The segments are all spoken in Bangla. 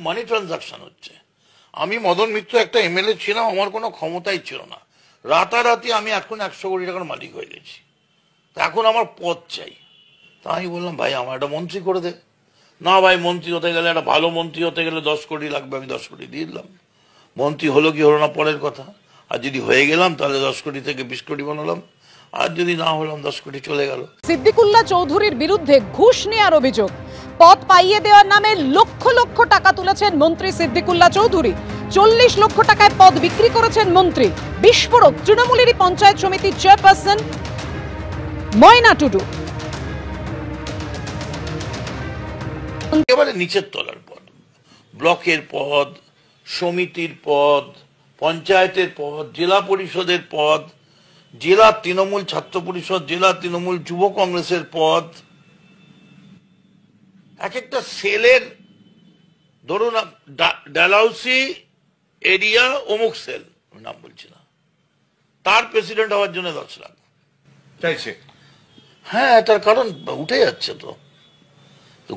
মানি ট্রানজাকশন হচ্ছে। আমি মদন মিত্র একটা এমএলএ ছিলাম, আমার কোনো ক্ষমতাই ছিল না, রাতারাতি আমি এখন 100 কোটি টাকার মালিক হয়ে গেছি, তা এখন আমার পদ চাই। তা আমি বললাম ভাই আমার একটা মন্ত্রী করে দে। না ভাই মন্ত্রী হতে গেলে, একটা ভালো মন্ত্রী হতে গেলে 10 কোটি লাগবে। আমি 10 কোটি দিয়ে দিলাম। মন্ত্রী হলো কি হলো না পরের কথা, আর যদি হয়ে গেলাম তাহলে 10 কোটি থেকে 20 কোটি বানালাম, আর যদি না হলাম 10 কোটি চলে গেল। সিদ্দিকুল্লাহ চৌধুরীর বিরুদ্ধে ঘুষ নেওয়ার অভিযোগ, পদ পাইয়ে দেওয়ার নামে লক্ষ লক্ষ টাকা তুলেছেন মন্ত্রী সিদ্দিকুল্লাহ চৌধুরী। 40 লক্ষ টাকায় পদ বিক্রি করেছেন মন্ত্রী। বিস্ফোরক তৃণমূলেরই পঞ্চায়েত সমিতির চেয়ারপারসন ময়না টুডু। একেবারে নিচের তলার পদ, ব্লকের পদ, সমিতির পদ, পঞ্চায়েতের পদ, জেলা পরিষদের পদ, জেলা তৃণমূল ছাত্র পরিষদ, জেলা তৃণমূল যুব কংগ্রেসের পদ, এক একটা সেলের, ধরুন ডালহাউসি এরিয়া অমুক সেল, আমি নাম বলছি না, তার প্রেসিডেন্ট হওয়ার জন্য 10 লাখ চাইছে। হ্যাঁ, তার কারণ উঠে যাচ্ছে তো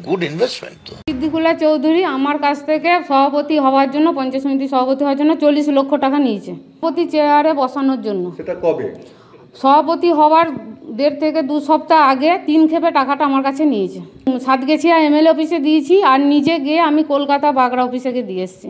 গুড ইনভেস্টমেন্ট তো। সিদ্দিকুল্লাহ চৌধুরী আমার কাছ থেকে সভাপতি হওয়ার জন্য, পঞ্চায়েত সমিতির সভাপতি হওয়ার জন্য 40 লক্ষ টাকা নিয়েছে, সভাপতি চেয়ারে বসানোর জন্য। সেটা কবে? সভাপতি হওয়ার 1.5 থেকে 2 সপ্তাহ আগে 3 খেপে টাকাটা আমার কাছে নিয়েছে। সাতগেছিয়া এমএলএ অফিসে দিয়েছি, আর নিজে গিয়ে আমি কলকাতা বাগড়া অফিসে গিয়ে দিয়ে এসেছি।